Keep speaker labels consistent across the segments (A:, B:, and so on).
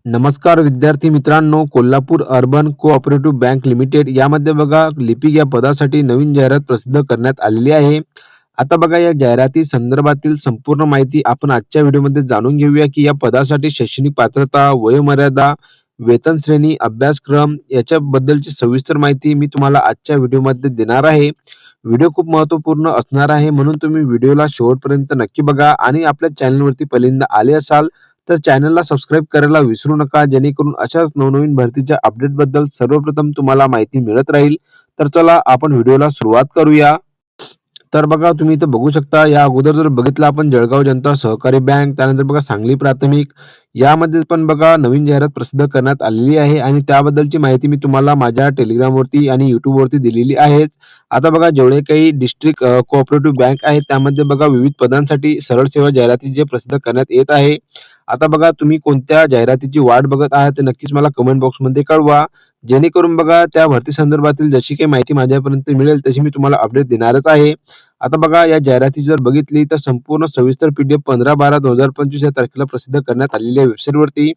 A: नमस्कार विद्यार्थी मित्रांनो, Kolhapur urban cooperative bank limited यामध्ये बघा लिपिक या पदासाठी नवीन जाहिरात प्रसिद्ध करण्यात आलेली आहे. आता बघा या जाहिराती संदर्भातील संपूर्ण माहिती आपण आजच्या व्हिडिओमध्ये जाणून घेऊया, की या पदासाठी शैक्षणिक पात्रता, वयोमर्यादा, वेतन श्रेणी, अभ्यासक्रम याच्याबद्दलची सविस्तर माहिती मी तुम्हाला आजच्या व्हिडिओमध्ये देणार आहे. व्हिडिओ खूप महत्त्वपूर्ण असणार आहे, म्हणून तुम्ही व्हिडिओला शेवटपर्यंत नक्की बघा आणि आपल्या चॅनलवरती पहिल्यांदा आले असाल तर चॅनलला सबस्क्राईब करायला विसरू नका, जेणेकरून अशाच नवनवीन भरतीच्या अपडेटबद्दल सर्वप्रथम तुम्हाला माहिती मिळत राहील. तर चला आपण व्हिडिओला सुरुवात करूया. तर बघा तुम्ही इथं बघू शकता, या अगोदर जर बघितलं आपण जळगाव जनता सहकारी बँक, त्यानंतर बघा सांगली प्राथमिक यामध्ये पण बघा नवीन जाहिरात प्रसिद्ध करण्यात आलेली आहे आणि त्याबद्दलची माहिती मी तुम्हाला माझ्या टेलिग्रामवरती आणि युट्यूबवरती दिलेली आहेच. आता बघा जेवढे काही डिस्ट्रिक्ट कोऑपरेटिव्ह बँक आहेत त्यामध्ये बघा विविध पदांसाठी सरळ सेवा जाहिराती जे प्रसिद्ध करण्यात येत आहे. आता बघा तुम्ही कोणत्या जाहिरातीची वाट बघत आहात ते नक्कीच मला कमेंट बॉक्समध्ये कळवा. जेणेकरून बघा त्या भरती संदर्भातील जशी काही माहिती माझ्यापर्यंत मिळेल तशी मी तुम्हाला अपडेट देणारच आहे. आता बघा या जाहिराती जर बघितली तर संपूर्ण सविस्तर पीडीएफ 15/12/2025 या तारखेला प्रसिद्ध करण्यात आलेली आहे वेबसाईटवरती.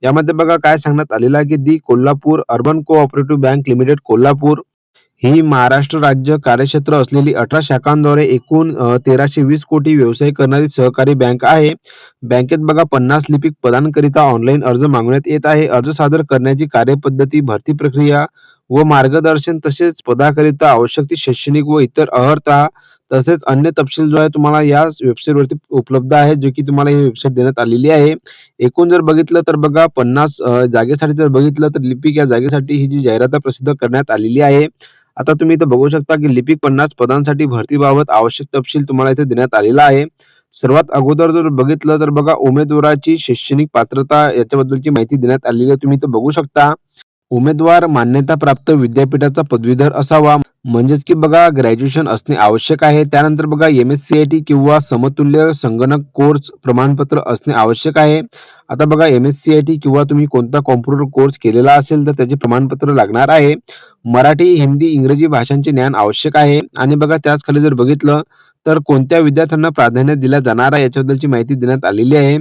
A: यामध्ये बघा काय सांगण्यात आलेलं आहे, की the Kolhapur urban cooperative bank limited Kolhapur ही महाराष्ट्र राज्य कार्यक्षेत्र असलेली 18 शाखांद्वारे एकूण 1320 कोटी व्यवसाय करणारी सहकारी बँक आहे. बँकेत बघा 50 लिपिक पदांकरिता ऑनलाईन अर्ज मागवण्यात येत आहे. अर्ज सादर करण्याची कार्यपद्धती, भरती प्रक्रिया व मार्गदर्शन तसेच पदाकरिता आवश्यक ती शैक्षणिक व इतर अर्हता तसेच अन्य तपशील जो आहे तुम्हाला या वेबसाईटवरती उपलब्ध आहे, जो की तुम्हाला ही वेबसाईट देण्यात आलेली आहे. एकूण जर बघितलं तर बघा 50 जागेसाठी जर बघितलं तर लिपिक या जागेसाठी ही जी जाहिरात प्रसिद्ध करण्यात आलेली आहे. आता तुम्ही इथं बघू शकता, की लिपिक 50 पदांसाठी भरतीबाबत आवश्यक तपशील तुम्हाला इथे देण्यात आलेला आहे. सर्वात अगोदर जर बघितलं तर बघा उमेदवाराची शैक्षणिक पात्रता याच्याबद्दलची माहिती देण्यात आलेली आहे. तुम्ही इथं बघू शकता. उमेदवार मान्यताप्राप्त विद्यापीठाचा पदवीधर असावा, म्हणजेच की बघा ग्रॅज्युएशन असणे आवश्यक आहे. त्यानंतर बघा एम-एस-सी-आय-टी किंवा समतुल्य संगणक कोर्स प्रमाणपत्र असणे आवश्यक आहे. आता बघा एम-एस-सी-आय-टी किंवा तुम्ही कोणता कॉम्प्युटर कोर्स केलेला असेल तर त्याचे प्रमाणपत्र लागणार आहे. मराठी, हिंदी, इंग्रजी भाषांचे ज्ञान आवश्यक आहे आणि बघा त्याच खाली जर बघितलं तर कोणत्या विद्यार्थ्यांना प्राधान्य दिलं जाणार आहे याच्याबद्दलची माहिती देण्यात आलेली आहे.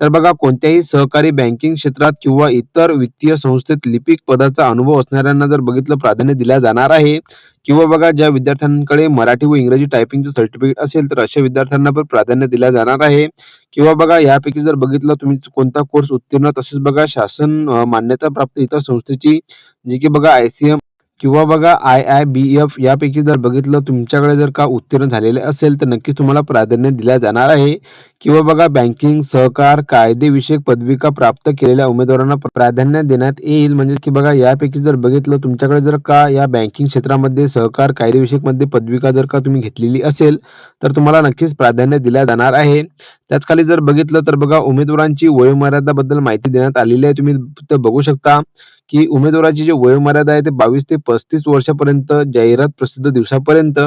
A: तर बघा कोणत्याही सहकारी बँकिंग क्षेत्रात किंवा इतर वित्तीय संस्थेत लिपिक पदाचा अनुभव असणाऱ्यांना जर बघितलं प्राधान्य दिलं जाणार आहे किंवा बघा ज्या विद्यार्थ्यांकडे मराठी व इंग्रजी टायपिंगचं सर्टिफिकेट असेल तर अशा विद्यार्थ्यांना पण प्राधान्य दिलं जाणार आहे. किंवा बघा यापैकी जर बघितलं तुम्ही कोणता कोर्स उत्तीर्ण तसेच बघा शासन मान्यताप्राप्त इतर संस्थेची जी की बघा ICM किंवा बघा IIBF यापैकी जर बघितलं तुमच्याकडे जर का उत्तीर्ण झालेले असेल तर नक्कीच तुम्हाला प्राधान्य दिलं जाणार आहे. किंवा बघा बँकिंग, सहकार, कायदेविषयक पदविका प्राप्त केलेल्या उमेदवारांना प्राधान्य देण्यात येईल. म्हणजेच की बघा यापैकी जर बघितलं तुमच्याकडे जर का या बँकिंग क्षेत्रामध्ये सहकार कायदेविषयक मध्ये पदविका जर का तुम्ही घेतलेली असेल तर तुम्हाला नक्कीच प्राधान्य दिलं जाणार आहे. त्याच खाली जर बघितलं तर बघा उमेदवारांची वयोमर्यादाबद्दल माहिती देण्यात आलेली आहे. तुम्ही इथं बघू शकता, की उमेदवाराची जी वयोमर्यादा आहे ते 22 ते 35 वर्षापर्यंत, जाहिरात प्रसिद्ध दिवसापर्यंत.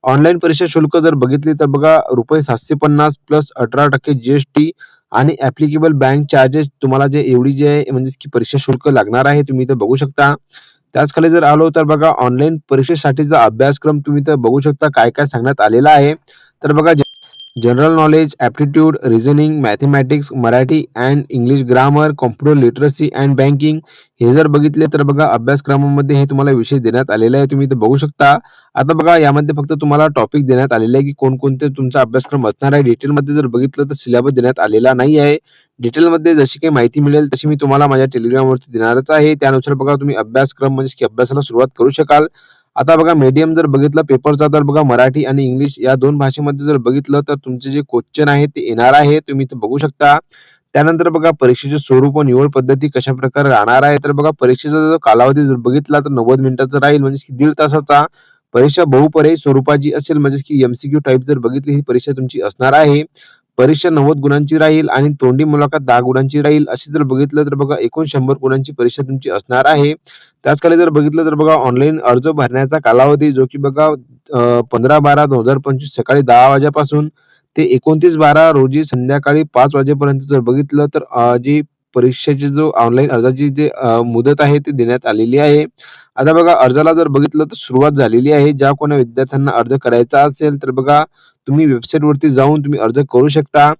A: ऑनलाईन परीक्षा शुल्क जर बघितली तर बघा ₹750 प्लस 18% जी आणि ॲप्लिकेबल बँक चार्जेस तुम्हाला जे एवढी जे आहे म्हणजे की परीक्षा शुल्क लागणार आहे, तुम्ही इथं बघू शकता. त्याच खाली जर आलो तर बघा ऑनलाईन परीक्षेसाठीचा अभ्यासक्रम तुम्ही इथं बघू शकता काय-काय सांगण्यात आलेला आहे. तर बघा general knowledge, aptitude, reasoning, mathematics, Marathi and English grammar, computer literacy and banking हे जर बघितले तर बघा अभ्यासक्रमामध्ये हे तुम्हाला विषय देण्यात आलेले आहे. तुम्ही इथे बघू शकता. आता बघा यामध्ये फक्त तुम्हाला टॉपिक देण्यात आलेले आहे, की कोणकोणते तुमचा अभ्यासक्रम असणार आहे. डिटेलमध्ये जर बघितलं तर सिलेबस देण्यात आलेला नाही आहे. डिटेलमध्ये जशी काही माहिती मिळेल तशी मी तुम्हाला माझ्या टेलिग्रामवरती देणारच आहे. त्यानुसार बघा तुम्ही अभ्यासक्रम म्हणजे की अभ्यासाला सुरुवात करू शकाल. आता बघा मीडियम जर बघितलं पेपरचा तर बघा मराठी आणि इंग्लिश या 2 भाषेमध्ये जर बघितलं तर तुमचे जे क्वेश्चन आहे ते येणार आहे. तुम्ही इथे बघू शकता. त्यानंतर बघा परीक्षेचे स्वरूप व निवड पद्धती कशाप्रकारे राहणार आहे. तर बघा परीक्षेचा जो कालावधी जर बघितला तर 90 मिनिटाचा राहील, म्हणजे की 1.5 तासाचा. परीक्षा बहुपर्यायी स्वरूपाची असेल, म्हणजे की MCQ टाइप जर बघितली ही परीक्षा तुमची असणार आहे. परीक्षा 90 गुणांची राहील आणि तोंडी मुलाखत 10 गुणांची राहील. अशी जर बघितलं तर बघा एकूण 100 गुणांची परीक्षा तुमची असणार आहे. त्याच खाली जर बघितलं तर बघा ऑनलाईन अर्ज भरण्याचा कालावधी जो की बघा 15/12/2025 सकाळी 10 वाजल्यापासून ते 29/12 रोजी संध्याकाळी 5 वाजेपर्यंत जर बघितलं तर जी परीक्षेची जो ऑनलाईन अर्जाची जी मुदत आहे ती देण्यात आलेली आहे. आता बघा अर्जाला जर बघितलं तर सुरुवात झालेली आहे. ज्या कोणी विद्यार्थ्यांना अर्ज करायचा असेल तर बघा तुम्ही वेबसाईटवरती जाऊन तुम्ही अर्ज करू शकता.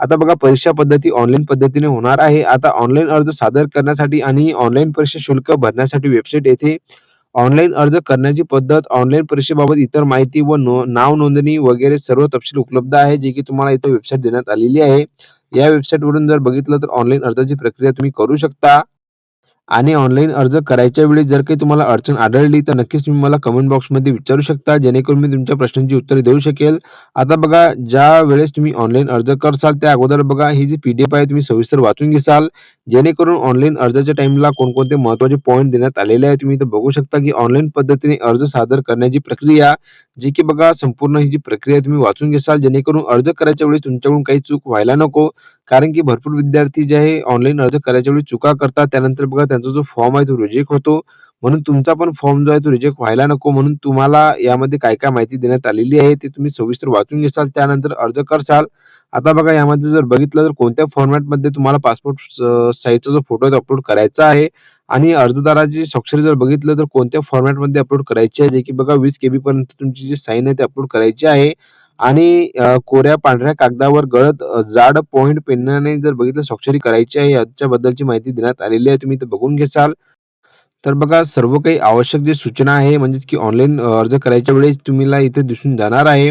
A: आता बघा परीक्षा पद्धती ऑनलाईन पद्धतीने होणार आहे. आता ऑनलाईन अर्ज सादर करण्यासाठी आणि ऑनलाईन परीक्षा शुल्क भरण्यासाठी वेबसाईट येथे ऑनलाईन अर्ज करण्याची पद्धत, ऑनलाईन परीक्षेबाबत इतर माहिती व नाव नोंदणी वगैरे सर्व तपशील उपलब्ध आहे, जे की तुम्हाला इथे वेबसाईट देण्यात आलेली आहे. या वेबसाईटवरून जर बघितलं तर ऑनलाईन अर्जाची प्रक्रिया तुम्ही करू शकता. आणि ऑनलाईन अर्ज करायच्या वेळी जर काही तुम्हाला अडचण आढळली, तर नक्कीच तुम्ही मला कमेंट बॉक्समध्ये विचारू शकता, जेणेकरून मी तुमच्या प्रश्नांची उत्तरे देऊ शकेल. आता बघा, ज्यावेळेस तुम्ही ऑनलाईन अर्ज करसाल, त्या अगोदर बघा ही जी पी-डी-एफ आहे, तुम्ही सविस्तर वाचून घेसाल, जेणेकरून ऑनलाईन अर्जाच्या टाईमला कोणकोणते महत्त्वाचे पॉइंट देण्यात आलेले आहेत. तुम्ही इथे बघू शकता, की ऑनलाईन पद्धतीने अर्ज सादर करण्याची प्रक्रिया, जी की बघा संपूर्ण ही जी प्रक्रिया तुम्ही वाचून घेसाल, जेणेकरून अर्ज करायच्या वेळी तुमच्याकडून काही चूक व्हायला नको. कारण की भरपूर विद्यार्थी जे आहे ऑनलाईन अर्ज करायच्या वेळी चुका करतात. त्यानंतर बघा त्यांचा जो फॉर्म आहे तो रिजेक्ट होतो. म्हणून तुमचा पण फॉर्म जो आहे तो रिजेक्ट व्हायला नको म्हणून तुम्हाला यामध्ये काय-काय माहिती देण्यात आलेली आहे ते तुम्ही सविस्तर वाचून घेसाल. त्यानंतर अर्ज करसाल. आता बघा यामध्ये जर बघितलं तर कोणत्या फॉर्मॅटमध्ये तुम्हाला पासपोर्ट साइजचा जो फोटो आहे तो अपलोड करायचा आहे आणि अर्जदाराची स्वाक्षरी जर बघितलं तर कोणत्या फॉर्मॅटमध्ये अपलोड करायची आहे, जे की बघा 20 केबी पर्यंत तुमची जी साइन आहे ती अपलोड करायची आहे. आणि कोऱ्या पांढऱ्या कागदावर गडद जाड पॉइंट पेनाने जर बघितलं स्वाक्षरी करायची आहे, याच्याबद्दलची माहिती देण्यात आलेली आहे. तुम्ही इथे बघून घेसाल. तर बघा सर्व काही आवश्यक जी सूचना आहे म्हणजेच की ऑनलाईन अर्ज करायच्या वेळेस तुम्हाला इथे दिसून जाणार आहे.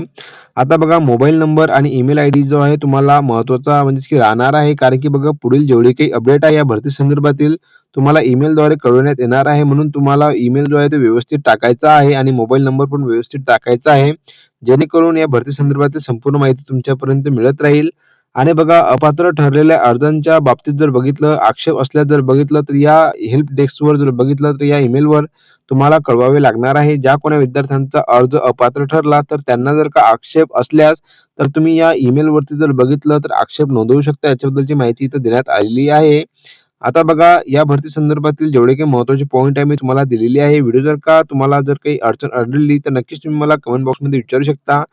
A: आता बघा मोबाईल नंबर आणि ईमेल आयडी जो आहे तुम्हाला महत्त्वाचा म्हणजेच की राहणार आहे. कारण की बघा पुढील जेवढे काही अपडेट आहे या भरती संदर्भातील तुम्हाला ईमेलद्वारे कळवण्यात येणार आहे. म्हणून तुम्हाला ईमेल जो आहे तो व्यवस्थित टाकायचा आहे आणि मोबाईल नंबर पण व्यवस्थित टाकायचा आहे. जेणेकरून या भरती संदर्भातील संपूर्ण माहिती तुमच्यापर्यंत मिळत राहील. आणि बघा अपात्र ठरलेल्या अर्जांच्या बाबतीत जर बघितलं, आक्षेप असल्यास जर बघितलं, तर या हेल्प डेस्कवर जर बघितलं, तर या ईमेलवर तुम्हाला कळवावे लागणार आहे. ज्या कोण्या विद्यार्थ्यांचा अर्ज अपात्र ठरला, तर त्यांना जर का आक्षेप असल्यास, तर तुम्ही या ईमेलवरती जर बघितलं, तर आक्षेप नोंदवू शकता. याच्याबद्दलची माहिती इथं देण्यात आलेली आहे. आता बघा या भरती संदर्भातील जेवढे काही महत्त्वाचे पॉइंट आहे, मी तुम्हाला दिलेले आहे. व्हिडिओ जर का तुम्हाला जर काही अडचण आढळली, तर नक्कीच तुम्ही मला कमेंट बॉक्समध्ये विचारू शकता.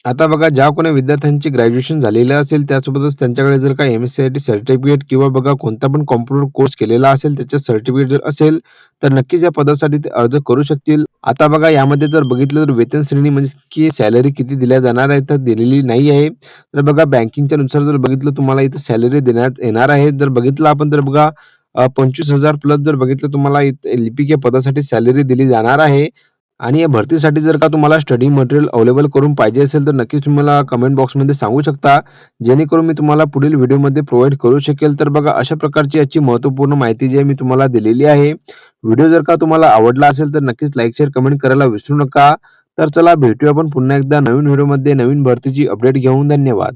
A: आता बघा ज्या कोणी विद्यार्थ्यांची ग्रॅज्युएशन झालेलं असेल त्यासोबतच त्यांच्याकडे जर काही एम-एस-सी-आय-टी सर्टिफिकेट किंवा बघा कोणता पण कॉम्प्युटर कोर्स केलेला असेल त्याचं सर्टिफिकेट जर असेल, तर नक्कीच या पदासाठी ते अर्ज करू शकतील. आता बघा यामध्ये जर बघितलं तर वेतन श्रेणी म्हणजे की सॅलरी किती दिल्या जाणार आहे तर दिलेली नाही आहे. तर बघा बँकिंगच्या नुसार जर बघितलं तुम्हाला इथं सॅलरी देण्यात येणार आहे. जर बघितलं आपण तर बघा 25,000 प्लस जर बघितलं तुम्हाला इथे लिपिक या पदासाठी सॅलरी दिली जाणार आहे. आणि या भरतीसाठी जर का तुम्हाला स्टडी मटेरियल अवेलेबल करून पाहिजे असेल, तर नक्कीच तुम्ही मला कमेंट बॉक्समध्ये सांगू शकता. जेणेकरून मी तुम्हाला पुढील व्हिडिओमध्ये प्रोव्हाईड करू शकेल. तर बघा अशा प्रकारची याची महत्त्वपूर्ण माहिती जी आहे मी तुम्हाला दिलेली आहे. व्हिडिओ जर का तुम्हाला आवडला असेल, तर नक्कीच लाईक, शेअर, कमेंट करायला विसरू नका. तर चला भेटूया आपण पुन्हा एकदा नवीन व्हिडिओमध्ये नवीन भरतीची अपडेट घेऊन. धन्यवाद.